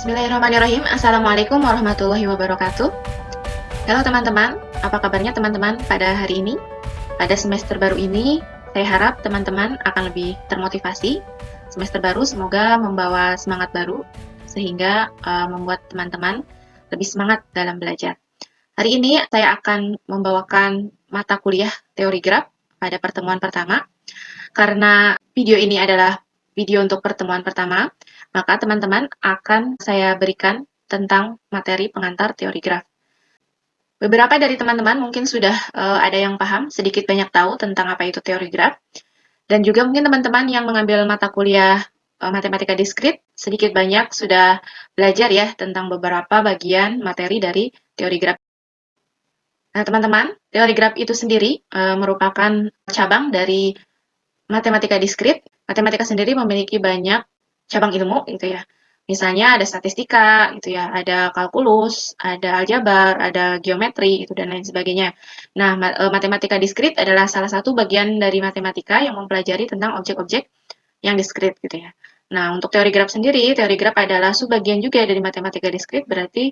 Bismillahirrahmanirrahim. Assalamualaikum warahmatullahi wabarakatuh. Halo teman-teman, apa kabarnya teman-teman pada hari ini? Pada semester baru ini, saya harap teman-teman akan lebih termotivasi. Semester baru semoga membawa semangat baru, sehingga membuat teman-teman lebih semangat dalam belajar. Hari ini saya akan membawakan mata kuliah teori graf pada pertemuan pertama. Karena video ini adalah video untuk pertemuan pertama, maka teman-teman akan saya berikan tentang materi pengantar teori graf. Beberapa dari teman-teman mungkin sudah ada yang paham, sedikit banyak tahu tentang apa itu teori graf, dan juga mungkin teman-teman yang mengambil mata kuliah matematika diskrit, sedikit banyak sudah belajar ya tentang beberapa bagian materi dari teori graf. Nah, teman-teman, teori graf itu sendiri merupakan cabang dari matematika diskrit. Matematika sendiri memiliki banyak cabang ilmu gitu ya. Misalnya ada statistika gitu ya, ada kalkulus, ada aljabar, ada geometri itu dan lain sebagainya. Nah, matematika diskrit adalah salah satu bagian dari matematika yang mempelajari tentang objek-objek yang diskrit gitu ya. Nah, untuk teori graf sendiri, teori graf adalah subbagian juga dari matematika diskrit, berarti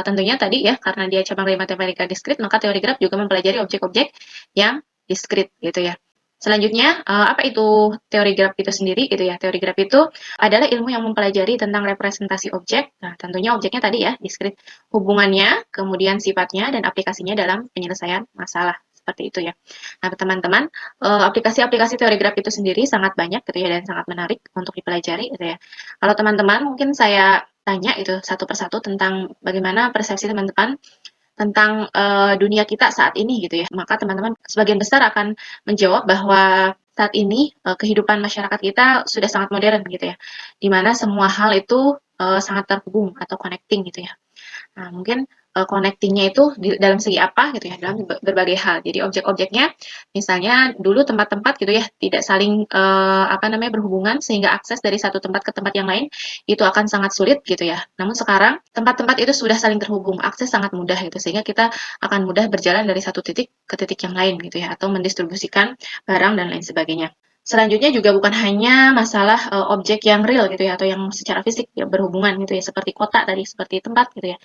tentunya tadi ya, karena dia cabang dari matematika diskrit, maka teori graf juga mempelajari objek-objek yang diskrit gitu ya. Selanjutnya, apa itu teori graf itu sendiri gitu ya. Teori graf itu adalah ilmu yang mempelajari tentang representasi objek. Nah, tentunya objeknya tadi ya, diskrit. Hubungannya, kemudian sifatnya, dan aplikasinya dalam penyelesaian masalah. Seperti itu ya. Nah, teman-teman, aplikasi-aplikasi teori graf itu sendiri sangat banyak gitu ya, dan sangat menarik untuk dipelajari gitu ya. Kalau teman-teman mungkin saya tanya itu satu persatu tentang bagaimana persepsi teman-teman tentang dunia kita saat ini gitu ya. Maka teman-teman sebagian besar akan menjawab bahwa saat ini kehidupan masyarakat kita sudah sangat modern gitu ya, di mana semua hal itu sangat terhubung atau connecting gitu ya. Nah, mungkin connecting-nya itu dalam segi apa gitu ya, dalam berbagai hal. Jadi objek-objeknya, misalnya dulu tempat-tempat gitu ya, tidak saling apa namanya berhubungan sehingga akses dari satu tempat ke tempat yang lain itu akan sangat sulit gitu ya. Namun sekarang tempat-tempat itu sudah saling terhubung, akses sangat mudah gitu sehingga kita akan mudah berjalan dari satu titik ke titik yang lain gitu ya, atau mendistribusikan barang dan lain sebagainya. Selanjutnya juga bukan hanya masalah objek yang real gitu ya, atau yang secara fisik ya, berhubungan gitu ya, seperti kota tadi, seperti tempat gitu ya.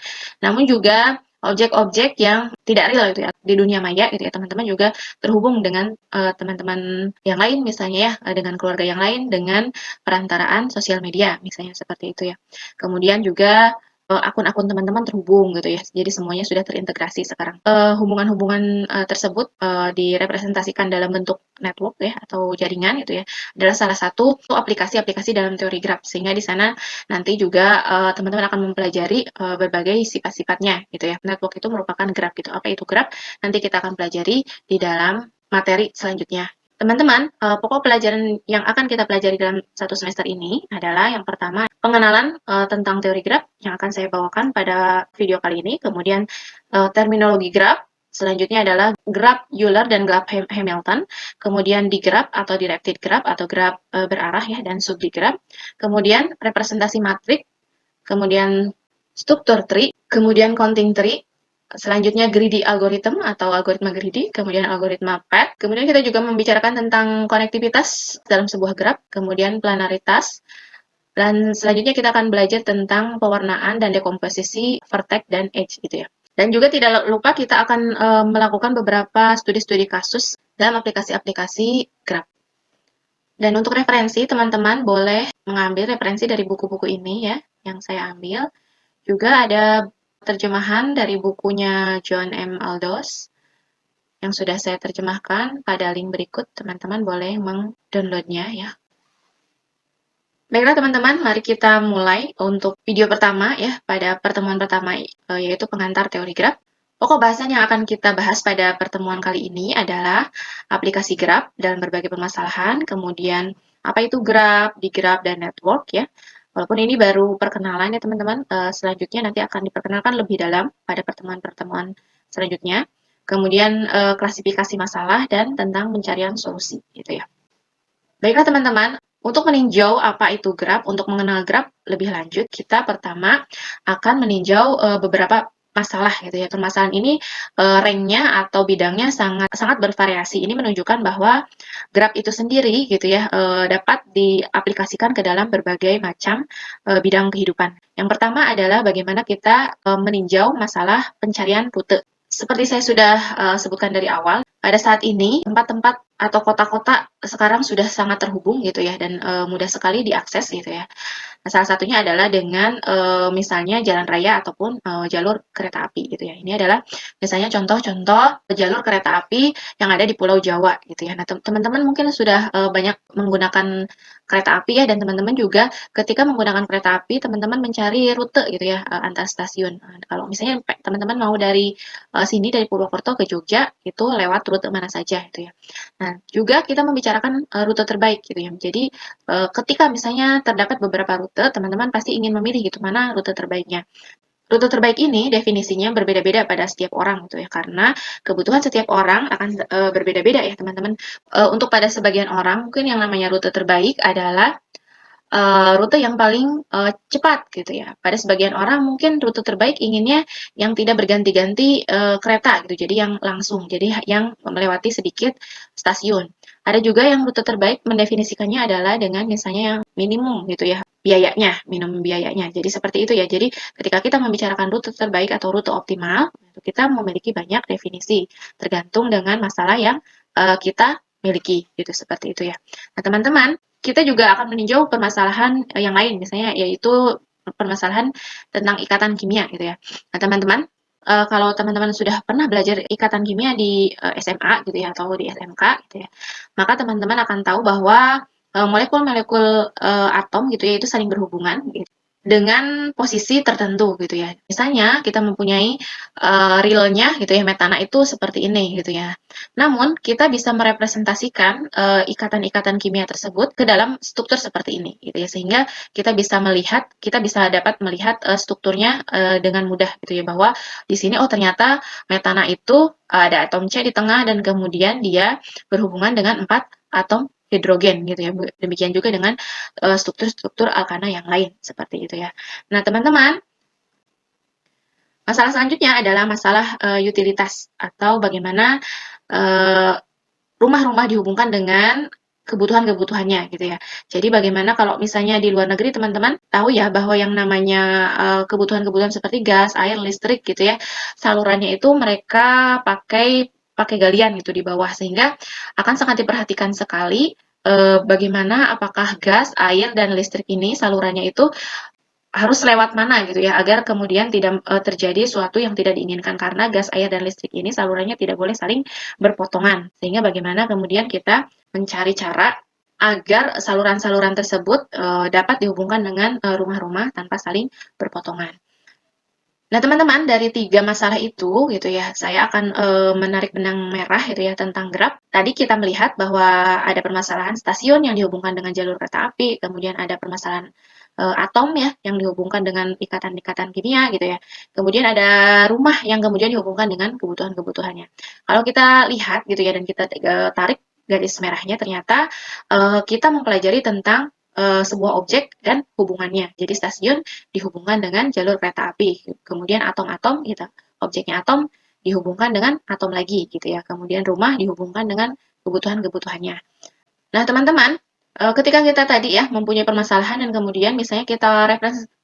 Namun juga objek-objek yang tidak real gitu ya, di dunia maya gitu ya, teman-teman juga terhubung dengan teman-teman yang lain misalnya ya, dengan keluarga yang lain, dengan perantaraan sosial media misalnya seperti itu ya. Kemudian juga akun-akun teman-teman terhubung gitu ya. Jadi semuanya sudah terintegrasi sekarang. Hubungan-hubungan tersebut direpresentasikan dalam bentuk network ya atau jaringan gitu ya. Adalah salah satu aplikasi-aplikasi dalam teori graf sehingga di sana nanti juga teman-teman akan mempelajari berbagai sifat-sifatnya gitu ya. Network itu merupakan graf gitu. Apa itu graf? Nanti kita akan pelajari di dalam materi selanjutnya. Teman-teman, pokok pelajaran yang akan kita pelajari dalam satu semester ini adalah yang pertama, pengenalan tentang teori graf yang akan saya bawakan pada video kali ini. Kemudian terminologi graf, selanjutnya adalah graf Euler dan graf Hamilton. Kemudian digraf atau directed graph atau graf berarah ya dan subdigraf. Kemudian representasi matrik, kemudian struktur tree, kemudian counting tree, selanjutnya greedy algorithm atau algoritma greedy, kemudian algoritma path. Kemudian kita juga membicarakan tentang konektivitas dalam sebuah graf, kemudian planaritas, dan selanjutnya kita akan belajar tentang pewarnaan dan dekomposisi vertex dan edge gitu ya. Dan juga tidak lupa kita akan melakukan beberapa studi-studi kasus dalam aplikasi-aplikasi graf. Dan untuk referensi, teman-teman boleh mengambil referensi dari buku-buku ini ya, yang saya ambil. Juga ada terjemahan dari bukunya John M. Aldous yang sudah saya terjemahkan pada link berikut. Teman-teman boleh meng-downloadnya ya. Baiklah teman-teman, mari kita mulai untuk video pertama ya, pada pertemuan pertama yaitu pengantar teori graf. Pokok bahasan yang akan kita bahas pada pertemuan kali ini adalah aplikasi graf dalam berbagai permasalahan, kemudian apa itu graf, digraf, dan network ya. Walaupun ini baru perkenalan ya teman-teman, selanjutnya nanti akan diperkenalkan lebih dalam pada pertemuan-pertemuan selanjutnya. Kemudian klasifikasi masalah dan tentang pencarian solusi gitu ya. Baiklah teman-teman, untuk meninjau apa itu graf, untuk mengenal graf lebih lanjut, kita pertama akan meninjau beberapa masalah gitu ya. Permasalahan ini rank-nya atau bidangnya sangat sangat bervariasi. Ini menunjukkan bahwa grab itu sendiri gitu ya dapat diaplikasikan ke dalam berbagai macam bidang kehidupan. Yang pertama adalah bagaimana kita meninjau masalah pencarian rute. Seperti saya sudah sebutkan dari awal, pada saat ini tempat-tempat atau kota-kota sekarang sudah sangat terhubung gitu ya dan mudah sekali diakses gitu ya. Nah, salah satunya adalah dengan misalnya jalan raya ataupun jalur kereta api gitu ya. Ini adalah misalnya contoh-contoh jalur kereta api yang ada di Pulau Jawa gitu ya. Nah, teman-teman mungkin sudah banyak menggunakan kereta api ya dan teman-teman juga ketika menggunakan kereta api teman-teman mencari rute gitu ya antar stasiun. Nah, kalau misalnya teman-teman mau dari sini dari Purwokerto ke Jogja itu lewat rute mana saja gitu ya. Nah, juga kita membicarakan rute terbaik gitu ya. Jadi ketika misalnya terdapat beberapa rute, teman-teman pasti ingin memilih gitu mana rute terbaiknya. Rute terbaik ini definisinya berbeda-beda pada setiap orang gitu ya, karena kebutuhan setiap orang akan berbeda-beda ya teman-teman. Untuk pada sebagian orang mungkin yang namanya rute terbaik adalah rute yang paling cepat gitu ya. Pada sebagian orang mungkin rute terbaik inginnya yang tidak berganti-ganti kereta gitu, jadi yang langsung, jadi yang melewati sedikit stasiun. Ada juga yang rute terbaik mendefinisikannya adalah dengan misalnya yang minimum gitu ya biayanya, minimum biayanya. Jadi seperti itu ya. Jadi ketika kita membicarakan rute terbaik atau rute optimal, kita memiliki banyak definisi tergantung dengan masalah yang kita miliki gitu seperti itu ya. Nah, teman-teman, kita juga akan meninjau permasalahan yang lain misalnya yaitu permasalahan tentang ikatan kimia gitu ya. Nah, teman-teman, kalau teman-teman sudah pernah belajar ikatan kimia di SMA gitu ya atau di SMK gitu ya, maka teman-teman akan tahu bahwa molekul-molekul atom gitu ya itu saling berhubungan gitu dengan posisi tertentu gitu ya. Misalnya kita mempunyai realnya gitu ya metana itu seperti ini gitu ya. Namun kita bisa merepresentasikan ikatan-ikatan kimia tersebut ke dalam struktur seperti ini gitu ya. Sehingga kita bisa melihat, kita bisa dapat melihat strukturnya dengan mudah gitu ya bahwa di sini oh ternyata metana itu ada atom C di tengah dan kemudian dia berhubungan dengan 4 atom hidrogen gitu ya. Demikian juga dengan struktur-struktur alkana yang lain seperti itu ya. Nah, teman-teman, masalah selanjutnya adalah masalah utilitas atau bagaimana rumah-rumah dihubungkan dengan kebutuhan-kebutuhannya gitu ya. Jadi bagaimana kalau misalnya di luar negeri teman-teman tahu ya bahwa yang namanya kebutuhan-kebutuhan seperti gas, air, listrik gitu ya, salurannya itu mereka pakai pakai galian gitu di bawah sehingga akan sangat diperhatikan sekali bagaimana apakah gas, air, dan listrik ini salurannya itu harus lewat mana gitu ya agar kemudian tidak terjadi suatu yang tidak diinginkan karena gas, air, dan listrik ini salurannya tidak boleh saling berpotongan sehingga bagaimana kemudian kita mencari cara agar saluran-saluran tersebut dapat dihubungkan dengan rumah-rumah tanpa saling berpotongan. Nah, teman-teman, dari tiga masalah itu, gitu ya, saya akan menarik benang merah, gitu ya, tentang Grab. Tadi kita melihat bahwa ada permasalahan stasiun yang dihubungkan dengan jalur kereta api, kemudian ada permasalahan atom ya, yang dihubungkan dengan ikatan-ikatan kimia, gitu ya. Kemudian ada rumah yang kemudian dihubungkan dengan kebutuhan-kebutuhannya. Kalau kita lihat, gitu ya, dan kita tarik garis merahnya, ternyata kita mempelajari tentang sebuah objek dan hubungannya. Jadi stasiun dihubungkan dengan jalur kereta api. Kemudian atom-atom gitu. Objeknya atom dihubungkan dengan atom lagi gitu ya. Kemudian rumah dihubungkan dengan kebutuhan-kebutuhannya. Nah, teman-teman, ketika kita tadi ya mempunyai permasalahan dan kemudian misalnya kita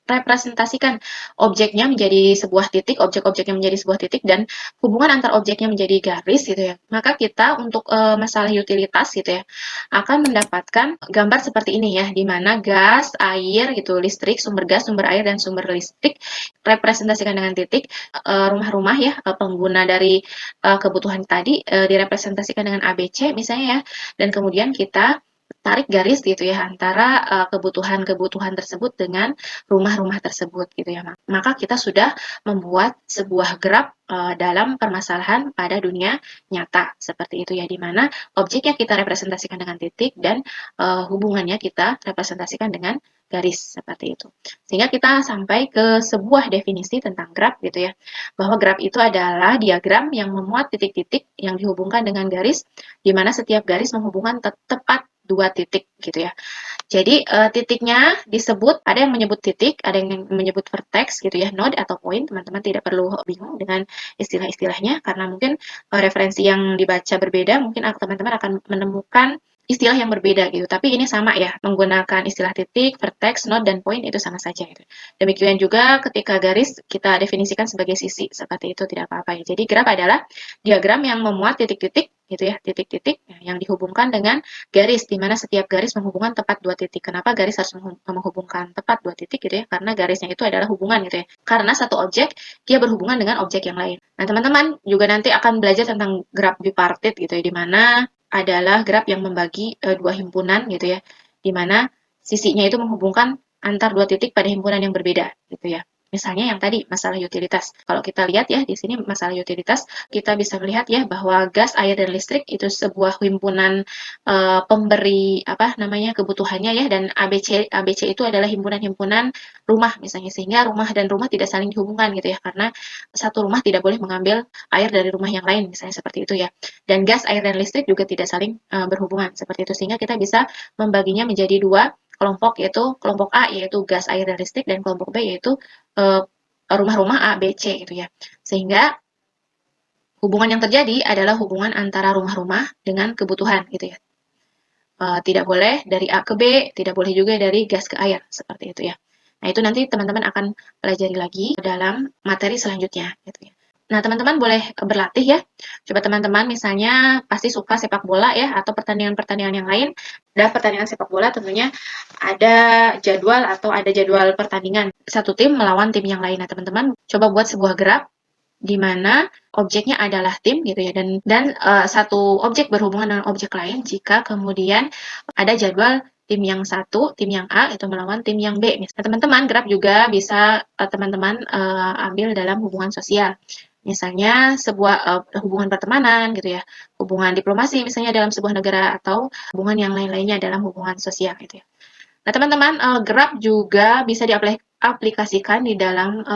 representasikan objeknya menjadi sebuah titik, objek-objeknya menjadi sebuah titik dan hubungan antar objeknya menjadi garis gitu ya. Maka kita untuk masalah utilitas gitu ya akan mendapatkan gambar seperti ini ya, di mana gas, air gitu, listrik, sumber gas, sumber air dan sumber listrik representasikan dengan titik rumah-rumah ya pengguna dari kebutuhan tadi direpresentasikan dengan ABC misalnya ya dan kemudian kita tarik garis gitu ya antara kebutuhan-kebutuhan tersebut dengan rumah-rumah tersebut gitu ya. Maka kita sudah membuat sebuah graf dalam permasalahan pada dunia nyata seperti itu ya di mana objeknya kita representasikan dengan titik dan hubungannya kita representasikan dengan garis seperti itu. Sehingga kita sampai ke sebuah definisi tentang graf gitu ya. Bahwa graf itu adalah diagram yang memuat titik-titik yang dihubungkan dengan garis di mana setiap garis menghubungkan tepat dua titik gitu ya. Jadi titiknya disebut, ada yang menyebut titik, ada yang menyebut vertex gitu ya, node atau point. Teman-teman tidak perlu bingung dengan istilah-istilahnya karena mungkin referensi yang dibaca berbeda, mungkin teman-teman akan menemukan istilah yang berbeda gitu. Tapi ini sama ya, menggunakan istilah titik, vertex, node, dan point itu sama saja gitu. Demikian juga ketika garis kita definisikan sebagai sisi, seperti itu tidak apa-apa ya. Jadi graf adalah diagram yang memuat titik-titik gitu ya, titik-titik yang dihubungkan dengan garis, di mana setiap garis menghubungkan tepat dua titik. Kenapa garis harus menghubungkan tepat dua titik gitu ya? Karena garisnya itu adalah hubungan gitu ya. Karena satu objek dia berhubungan dengan objek yang lain. Nah, teman-teman juga nanti akan belajar tentang graf bipartit gitu ya, di mana adalah graf yang membagi dua himpunan gitu ya, di mana sisinya itu menghubungkan antar dua titik pada himpunan yang berbeda gitu ya. Misalnya yang tadi masalah utilitas. Kalau kita lihat ya di sini masalah utilitas, kita bisa melihat ya bahwa gas, air, dan listrik itu sebuah himpunan pemberi apa namanya kebutuhannya ya, dan ABC itu adalah himpunan-himpunan rumah misalnya, sehingga rumah dan rumah tidak saling dihubungkan gitu ya, karena satu rumah tidak boleh mengambil air dari rumah yang lain misalnya seperti itu ya. Dan gas, air, dan listrik juga tidak saling berhubungan seperti itu, sehingga kita bisa membaginya menjadi dua kelompok, yaitu kelompok A yaitu gas, air, dan listrik, dan kelompok B yaitu rumah-rumah A, B, C gitu ya. Sehingga hubungan yang terjadi adalah hubungan antara rumah-rumah dengan kebutuhan gitu ya. Tidak boleh dari A ke B, tidak boleh juga dari gas ke air, seperti itu ya. Nah, itu nanti teman-teman akan pelajari lagi dalam materi selanjutnya gitu ya. Nah, teman-teman boleh berlatih ya. Coba teman-teman misalnya pasti suka sepak bola ya, atau pertandingan-pertandingan yang lain. Dan pertandingan sepak bola tentunya ada jadwal atau ada jadwal pertandingan. Satu tim melawan tim yang lain. Nah, teman-teman coba buat sebuah graf di mana objeknya adalah tim gitu ya, dan satu objek berhubungan dengan objek lain jika kemudian ada jadwal tim yang satu, tim yang A itu melawan tim yang B. Nah, teman-teman graf juga bisa teman-teman ambil dalam hubungan sosial. Misalnya sebuah hubungan pertemanan gitu ya, hubungan diplomasi misalnya dalam sebuah negara, atau hubungan yang lain-lainnya dalam hubungan sosial gitu ya. Nah, teman-teman, Grab juga bisa diaplikasikan di dalam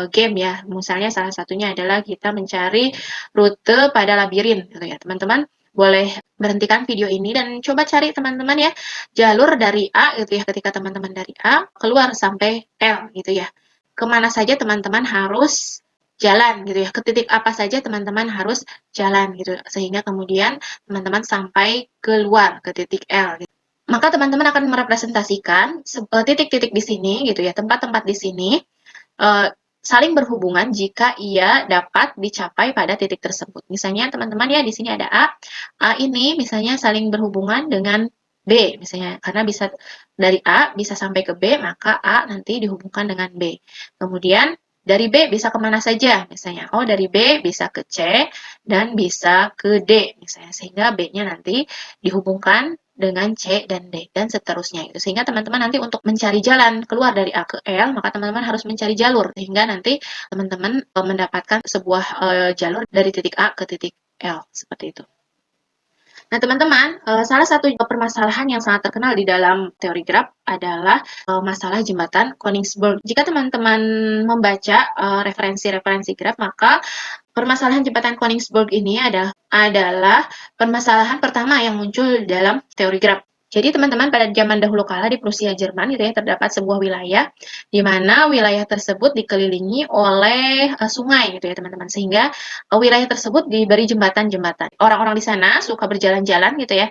game ya. Misalnya salah satunya adalah kita mencari rute pada labirin gitu ya. Teman-teman boleh berhentikan video ini dan coba cari teman-teman ya jalur dari A gitu ya. Ketika teman-teman dari A keluar sampai L gitu ya. Kemana saja teman-teman harus jalan gitu ya. Ke titik apa saja teman-teman harus jalan gitu. Sehingga kemudian teman-teman sampai keluar ke titik L gitu. Maka teman-teman akan merepresentasikan titik-titik di sini gitu ya, tempat-tempat di sini saling berhubungan jika ia dapat dicapai pada titik tersebut. Misalnya teman-teman ya di sini ada A, A ini misalnya saling berhubungan dengan B misalnya, karena bisa dari A bisa sampai ke B, maka A nanti dihubungkan dengan B. Kemudian dari B bisa kemana saja misalnya, oh dari B bisa ke C dan bisa ke D misalnya, sehingga B-nya nanti dihubungkan dengan C dan D dan seterusnya itu. Sehingga teman-teman nanti untuk mencari jalan keluar dari A ke L, maka teman-teman harus mencari jalur sehingga nanti teman-teman mendapatkan sebuah jalur dari titik A ke titik L seperti itu. Nah, teman-teman, salah satu permasalahan yang sangat terkenal di dalam teori graf adalah masalah jembatan Koningsberg. Jika teman-teman membaca referensi-referensi graf, maka permasalahan jembatan Koningsberg ini adalah permasalahan pertama yang muncul dalam teori graf. Jadi teman-teman pada zaman dahulu kala di Prusia Jerman gitu ya, terdapat sebuah wilayah di mana wilayah tersebut dikelilingi oleh sungai gitu ya teman-teman, sehingga wilayah tersebut diberi jembatan-jembatan. Orang-orang di sana suka berjalan-jalan gitu ya,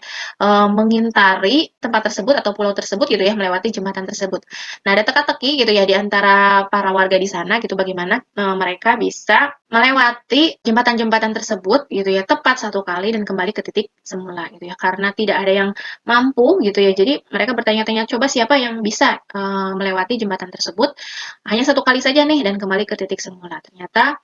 mengintari tempat tersebut atau pulau tersebut gitu ya, melewati jembatan tersebut. Nah, ada teka-teki gitu ya di antara para warga di sana gitu, bagaimana mereka bisa melewati jembatan-jembatan tersebut gitu ya tepat satu kali dan kembali ke titik semula gitu ya, karena tidak ada yang mampu gitu ya. Jadi mereka bertanya-tanya, coba siapa yang bisa melewati jembatan tersebut hanya satu kali saja nih dan kembali ke titik semula. Ternyata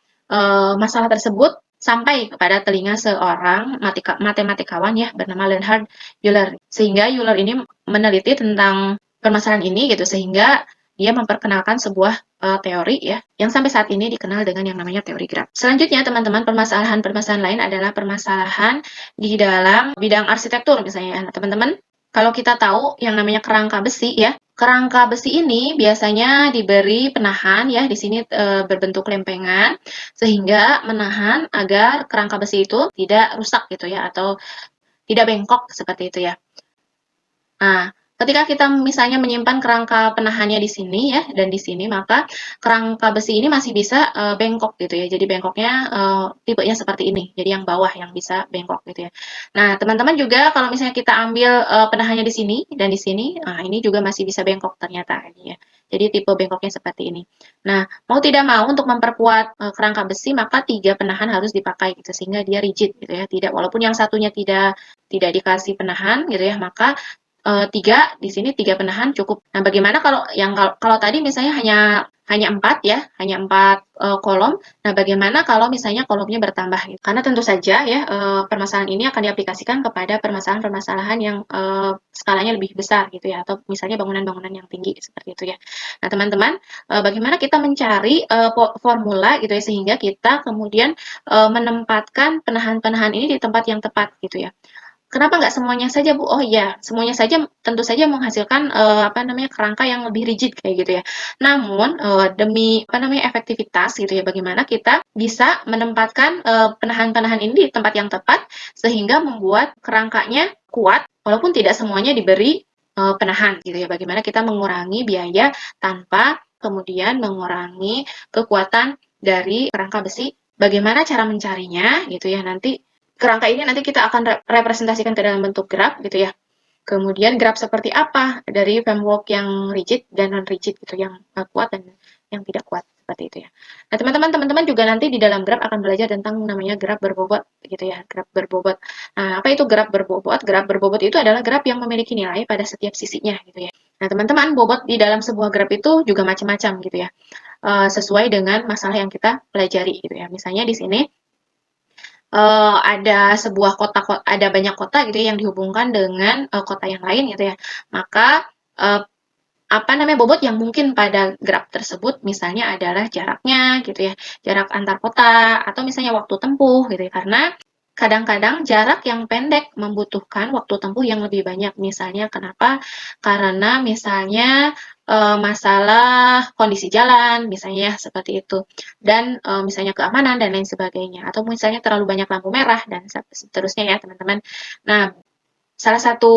masalah tersebut sampai kepada telinga seorang matematikawan ya bernama Leonhard Euler. Sehingga Euler ini meneliti tentang permasalahan ini gitu, sehingga dia memperkenalkan sebuah teori ya yang sampai saat ini dikenal dengan yang namanya teori graf. Selanjutnya teman-teman, permasalahan lain adalah permasalahan di dalam bidang arsitektur misalnya. Nah, teman-teman, kalau kita tahu yang namanya kerangka besi ya, kerangka besi ini biasanya diberi penahan ya, di sini berbentuk lempengan sehingga menahan agar kerangka besi itu tidak rusak gitu ya, atau tidak bengkok seperti itu ya. Nah, ketika kita misalnya menyimpan kerangka penahannya di sini ya, dan di sini, maka kerangka besi ini masih bisa bengkok gitu ya. Jadi bengkoknya tipenya seperti ini. Jadi yang bawah yang bisa bengkok gitu ya. Nah, teman-teman juga kalau misalnya kita ambil penahannya di sini dan di sini, nah ini juga masih bisa bengkok ternyata ini ya. Jadi tipe bengkoknya seperti ini. Nah, mau tidak mau untuk memperkuat kerangka besi maka 3 penahan harus dipakai gitu sehingga dia rigid gitu ya. Tidak walaupun yang satunya tidak dikasih penahan gitu ya, maka 3 di sini 3 penahan cukup. Nah, bagaimana kalau tadi misalnya hanya 4 ya, hanya 4 kolom. Nah, bagaimana kalau misalnya kolomnya bertambah gitu? Karena tentu saja ya permasalahan ini akan diaplikasikan kepada permasalahan-permasalahan yang skalanya lebih besar gitu ya, atau misalnya bangunan-bangunan yang tinggi seperti itu ya. Nah, teman-teman, bagaimana kita mencari formula gitu ya sehingga kita kemudian menempatkan penahan-penahan ini di tempat yang tepat gitu ya. Kenapa nggak semuanya saja, Bu? Oh iya, semuanya saja tentu saja menghasilkan, apa namanya, kerangka yang lebih rigid kayak gitu ya. Namun, demi apa namanya, efektivitas gitu ya, bagaimana kita bisa menempatkan, penahan-penahan ini di tempat yang tepat sehingga membuat kerangkanya kuat walaupun tidak semuanya diberi, penahan gitu ya. Bagaimana kita mengurangi biaya tanpa kemudian mengurangi kekuatan dari kerangka besi. Bagaimana cara mencarinya gitu ya, nanti kerangka ini nanti kita akan representasikan ke dalam bentuk graf gitu ya. Kemudian graf seperti apa dari framework yang rigid dan non rigid gitu, yang kuat dan yang tidak kuat seperti itu ya. Nah, teman-teman juga nanti di dalam graf akan belajar tentang namanya graf berbobot gitu ya, graf berbobot. Nah, apa itu graf berbobot? Graf berbobot itu adalah graf yang memiliki nilai pada setiap sisinya gitu ya. Nah, teman-teman, bobot di dalam sebuah graf itu juga macam-macam gitu ya. Sesuai dengan masalah yang kita pelajari gitu ya. Misalnya di sini ada banyak kota gitu ya yang dihubungkan dengan kota yang lain gitu ya. Maka uh, apa namanya bobot yang mungkin pada graf tersebut misalnya adalah jaraknya gitu ya, jarak antar kota atau misalnya waktu tempuh gitu ya. Karena kadang-kadang jarak yang pendek membutuhkan waktu tempuh yang lebih banyak. Misalnya kenapa? Karena misalnya masalah kondisi jalan, misalnya seperti itu, dan misalnya keamanan dan lain sebagainya, atau misalnya terlalu banyak lampu merah dan seterusnya ya teman-teman. Nah, salah satu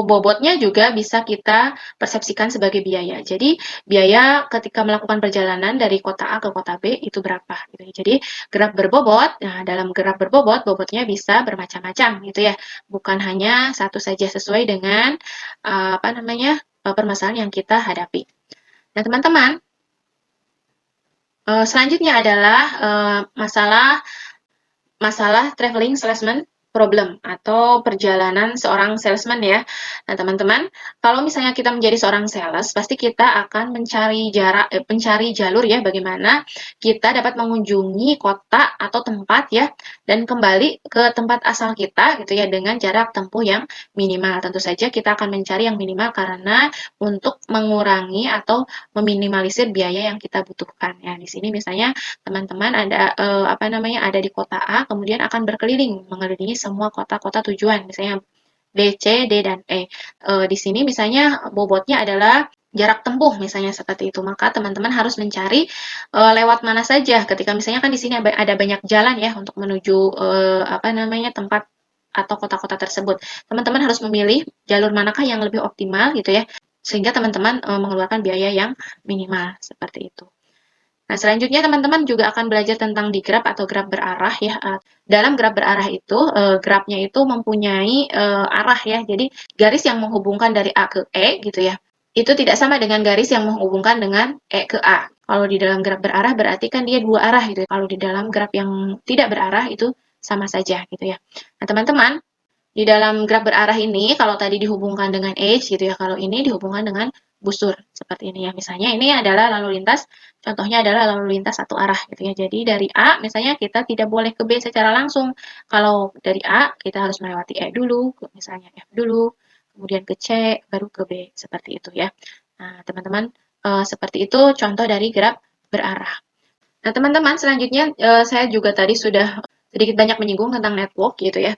bobotnya juga bisa kita persepsikan sebagai biaya. Jadi, biaya ketika melakukan perjalanan dari kota A ke kota B itu berapa gitu ya. Jadi, graf berbobot, nah dalam graf berbobot bobotnya bisa bermacam-macam gitu ya. Bukan hanya satu saja sesuai dengan apa namanya permasalahan yang kita hadapi. Nah, teman-teman, selanjutnya adalah masalah masalah traveling salesman problem atau perjalanan seorang salesman ya. Nah, teman-teman, kalau misalnya kita menjadi seorang sales, pasti kita akan mencari jalur ya bagaimana kita dapat mengunjungi kota atau tempat ya dan kembali ke tempat asal kita gitu ya dengan jarak tempuh yang minimal. Tentu saja kita akan mencari yang minimal karena untuk mengurangi atau meminimalisir biaya yang kita butuhkan. Ya, di sini misalnya teman-teman apa namanya ada di kota A kemudian akan berkeliling mengelilingi semua kota-kota tujuan misalnya B, C, D dan E. Di sini misalnya bobotnya adalah jarak tempuh misalnya seperti itu. Maka teman-teman harus mencari lewat mana saja ketika misalnya kan di sini ada banyak jalan ya untuk menuju apa namanya tempat atau kota-kota tersebut. Teman-teman harus memilih jalur manakah yang lebih optimal gitu ya sehingga teman-teman mengeluarkan biaya yang minimal seperti itu. Nah, selanjutnya teman-teman juga akan belajar tentang digraf atau graf berarah ya. Dalam graf berarah itu, grafnya itu mempunyai arah ya. Jadi garis yang menghubungkan dari A ke E gitu ya. Itu tidak sama dengan garis yang menghubungkan dengan E ke A. Kalau di dalam graf berarah berarti kan dia dua arah gitu. Kalau di dalam graf yang tidak berarah itu sama saja gitu ya. Nah, teman-teman, di dalam graf berarah ini, kalau tadi dihubungkan dengan edge gitu ya, kalau ini dihubungkan dengan busur seperti ini ya. Misalnya ini adalah lalu lintas, contohnya adalah lalu lintas satu arah gitu ya. Jadi dari A misalnya kita tidak boleh ke B secara langsung. Kalau dari A kita harus melewati E dulu, misalnya F dulu, kemudian ke C, baru ke B seperti itu ya. Nah, teman-teman seperti itu contoh dari graf berarah. Nah, teman-teman selanjutnya saya juga tadi sudah sedikit banyak menyinggung tentang network gitu ya.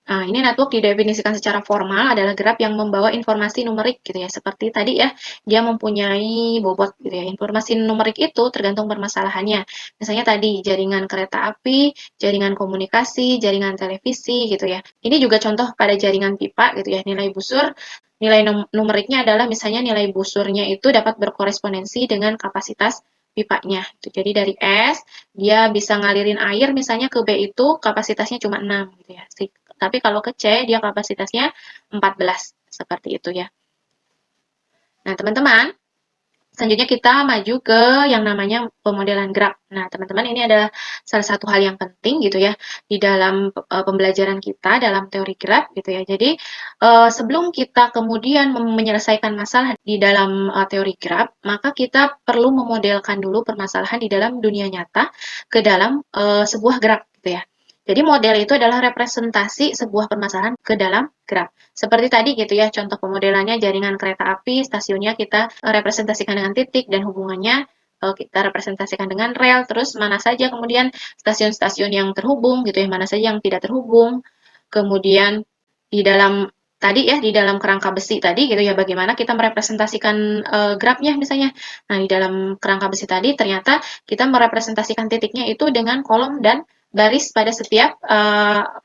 Nah, ini network didefinisikan secara formal adalah graf yang membawa informasi numerik gitu ya. Seperti tadi ya, dia mempunyai bobot gitu ya. Informasi numerik itu tergantung permasalahannya. Misalnya tadi jaringan kereta api, jaringan komunikasi, jaringan televisi gitu ya. Ini juga contoh pada jaringan pipa gitu ya. Nilai busur Nilai numeriknya adalah misalnya nilai busurnya itu dapat berkorespondensi dengan kapasitas pipanya. Jadi dari S, dia bisa ngalirin air misalnya ke B itu kapasitasnya cuma 6 gitu ya. Tapi kalau ke C dia kapasitasnya 14, seperti itu ya. Nah, teman-teman, selanjutnya kita maju ke yang namanya pemodelan graf. Nah, teman-teman, ini adalah salah satu hal yang penting gitu ya di dalam pembelajaran kita dalam teori graf gitu ya. Jadi, sebelum kita kemudian menyelesaikan masalah di dalam teori graf, maka kita perlu memodelkan dulu permasalahan di dalam dunia nyata ke dalam sebuah graf gitu ya. Jadi model itu adalah representasi sebuah permasalahan ke dalam graf. Seperti tadi gitu ya, contoh pemodelannya jaringan kereta api, stasiunnya kita representasikan dengan titik dan hubungannya kita representasikan dengan rel, terus mana saja kemudian stasiun-stasiun yang terhubung gitu ya, mana saja yang tidak terhubung. Kemudian di dalam tadi ya, di dalam kerangka besi tadi gitu ya, bagaimana kita merepresentasikan grafnya misalnya. Nah, di dalam kerangka besi tadi ternyata kita merepresentasikan titiknya itu dengan kolom dan baris pada setiap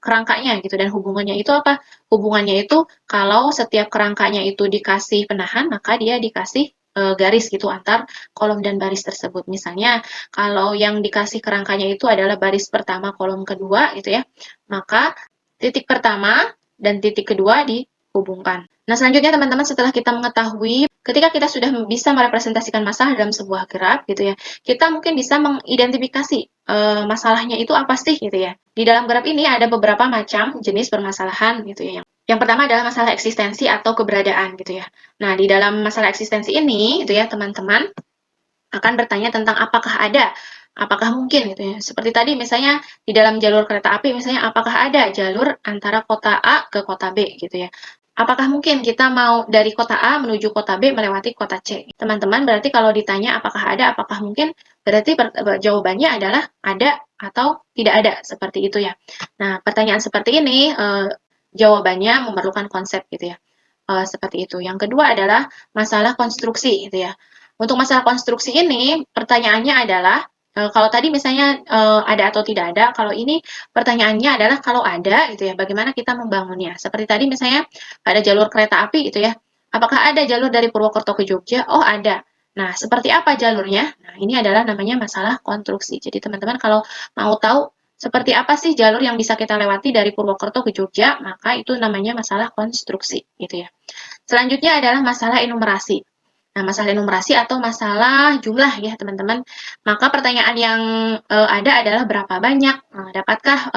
kerangkanya gitu, dan hubungannya itu apa? Hubungannya itu kalau setiap kerangkanya itu dikasih penahan, maka dia dikasih garis gitu antar kolom dan baris tersebut. Misalnya kalau yang dikasih kerangkanya itu adalah baris pertama kolom kedua gitu ya, maka titik pertama dan titik kedua dihubungkan. Nah, selanjutnya teman-teman, setelah kita mengetahui ketika kita sudah bisa merepresentasikan masalah dalam sebuah graf gitu ya, kita mungkin bisa mengidentifikasi masalahnya itu apa sih gitu ya. Di dalam graf ini ada beberapa macam jenis permasalahan gitu ya. Yang pertama adalah masalah eksistensi atau keberadaan gitu ya. Nah, di dalam masalah eksistensi ini gitu ya, teman-teman akan bertanya tentang apakah ada, apakah mungkin gitu ya. Seperti tadi misalnya di dalam jalur kereta api misalnya apakah ada jalur antara kota A ke kota B gitu ya. Apakah mungkin kita mau dari kota A menuju kota B melewati kota C? Teman-teman, berarti kalau ditanya apakah ada, apakah mungkin, berarti jawabannya adalah ada atau tidak ada, seperti itu ya. Nah, pertanyaan seperti ini jawabannya memerlukan konsep gitu ya. Seperti itu. Yang kedua adalah masalah konstruksi gitu ya. Untuk masalah konstruksi ini, pertanyaannya adalah, kalau tadi misalnya ada atau tidak ada, kalau ini pertanyaannya adalah kalau ada gitu ya, bagaimana kita membangunnya. Seperti tadi misalnya ada jalur kereta api gitu ya, apakah ada jalur dari Purwokerto ke Jogja? Oh ada. Nah, seperti apa jalurnya? Nah, ini adalah namanya masalah konstruksi. Jadi teman-teman kalau mau tahu seperti apa sih jalur yang bisa kita lewati dari Purwokerto ke Jogja, maka itu namanya masalah konstruksi gitu ya. Selanjutnya adalah masalah enumerasi. Nah, masalah enumerasi atau masalah jumlah ya, teman-teman. Maka pertanyaan yang ada adalah berapa banyak, dapatkah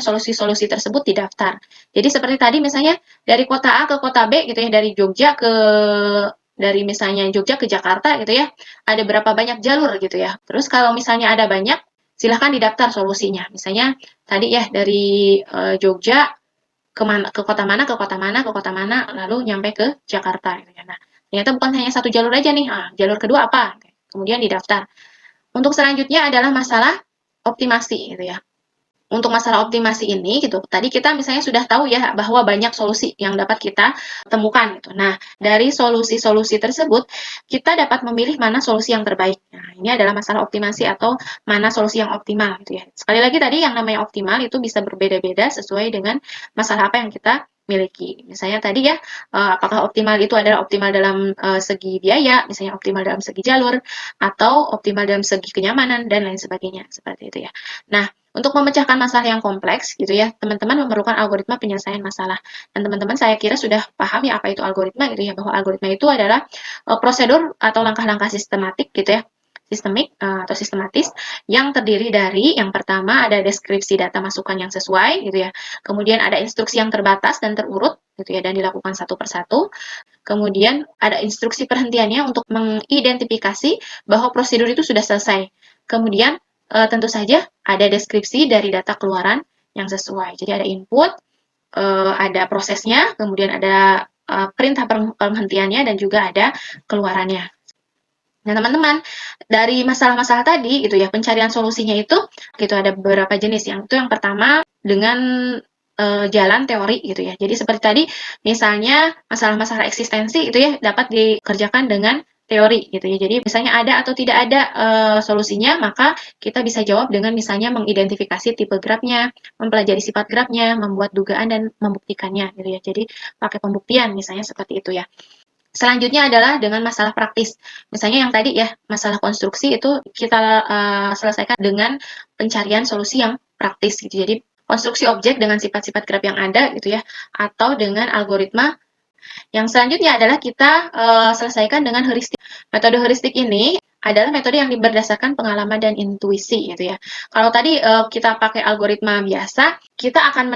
solusi-solusi tersebut didaftar. Jadi seperti tadi misalnya dari kota A ke kota B gitu ya, dari misalnya Jogja ke Jakarta gitu ya, ada berapa banyak jalur gitu ya. Terus kalau misalnya ada banyak, silahkan didaftar solusinya. Misalnya tadi ya dari Jogja ke kota mana, ke kota mana, ke kota mana, lalu nyampe ke Jakarta gitu ya. Nah, ternyata bukan hanya satu jalur aja nih. Jalur kedua apa? Kemudian didaftar. Untuk selanjutnya adalah masalah optimasi gitu ya. Untuk masalah optimasi ini gitu, tadi kita misalnya sudah tahu ya bahwa banyak solusi yang dapat kita temukan gitu. Nah, dari solusi-solusi tersebut kita dapat memilih mana solusi yang terbaik. Nah, ini adalah masalah optimasi atau mana solusi yang optimal gitu ya. Sekali lagi tadi yang namanya optimal itu bisa berbeda-beda sesuai dengan masalah apa yang kita miliki. Misalnya tadi ya, apakah optimal itu adalah optimal dalam segi biaya, misalnya optimal dalam segi jalur, atau optimal dalam segi kenyamanan dan lain sebagainya, seperti itu ya. Nah, untuk memecahkan masalah yang kompleks gitu ya, teman-teman memerlukan algoritma penyelesaian masalah. Dan teman-teman saya kira sudah paham ya apa itu algoritma gitu ya, bahwa algoritma itu adalah prosedur atau langkah-langkah sistematik gitu ya, sistemik atau sistematis yang terdiri dari yang pertama ada deskripsi data masukan yang sesuai gitu ya. Kemudian ada instruksi yang terbatas dan terurut gitu ya, dan dilakukan satu persatu. Kemudian ada instruksi perhentiannya untuk mengidentifikasi bahwa prosedur itu sudah selesai. Kemudian tentu saja ada deskripsi dari data keluaran yang sesuai. Jadi ada input, ada prosesnya, kemudian ada perintah penghentiannya, dan juga ada keluarannya. Nah, teman-teman, dari masalah-masalah tadi gitu ya, pencarian solusinya itu gitu ada beberapa jenis. Yang pertama dengan jalan teori gitu ya. Jadi seperti tadi misalnya masalah-masalah eksistensi itu ya dapat dikerjakan dengan teori gitu ya. Jadi misalnya ada atau tidak ada solusinya, maka kita bisa jawab dengan misalnya mengidentifikasi tipe grafnya, mempelajari sifat grafnya, membuat dugaan dan membuktikannya gitu ya. Jadi pakai pembuktian misalnya seperti itu ya. Selanjutnya adalah dengan masalah praktis. Misalnya yang tadi ya, masalah konstruksi itu kita selesaikan dengan pencarian solusi yang praktis gitu. Jadi konstruksi objek dengan sifat-sifat graf yang ada gitu ya, atau dengan algoritma. Yang selanjutnya adalah kita selesaikan dengan heuristik. Metode heuristik ini adalah metode yang berdasarkan pengalaman dan intuisi gitu ya. Kalau tadi kita pakai algoritma biasa, kita akan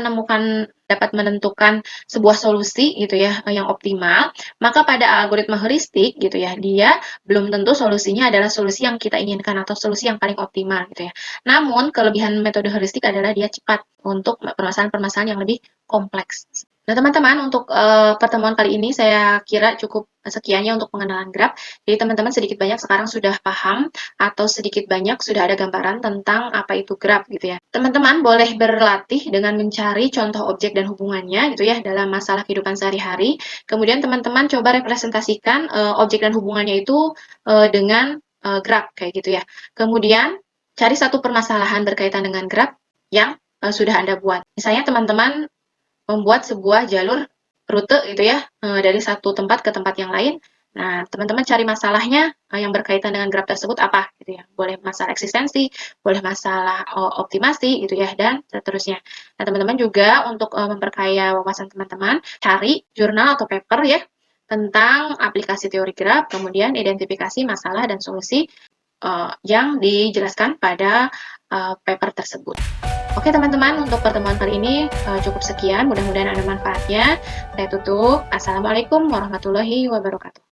dapat menentukan sebuah solusi gitu ya yang optimal. Maka pada algoritma heuristik gitu ya, dia belum tentu solusinya adalah solusi yang kita inginkan atau solusi yang paling optimal gitu ya. Namun kelebihan metode heuristik adalah dia cepat untuk permasalahan-permasalahan yang lebih kompleks. Nah, teman-teman, untuk pertemuan kali ini saya kira cukup sekiannya untuk pengenalan graf. Jadi, teman-teman sedikit banyak sekarang sudah paham atau sedikit banyak sudah ada gambaran tentang apa itu graf gitu ya. Teman-teman boleh berlatih dengan mencari contoh objek dan hubungannya gitu ya dalam masalah kehidupan sehari-hari. Kemudian teman-teman coba representasikan objek dan hubungannya itu dengan graf kayak gitu ya. Kemudian cari satu permasalahan berkaitan dengan graf yang sudah Anda buat. Misalnya teman-teman membuat sebuah jalur rute gitu ya, dari satu tempat ke tempat yang lain. Nah, teman-teman cari masalahnya yang berkaitan dengan graf tersebut apa gitu ya. Boleh masalah eksistensi, boleh masalah optimasi gitu ya, dan seterusnya. Nah, teman-teman juga untuk memperkaya wawasan teman-teman, cari jurnal atau paper ya tentang aplikasi teori graf, kemudian identifikasi masalah dan solusi yang dijelaskan pada paper tersebut. Oke teman-teman, untuk pertemuan kali ini cukup sekian. Mudah-mudahan ada manfaatnya. Saya tutup. Assalamualaikum warahmatullahi wabarakatuh.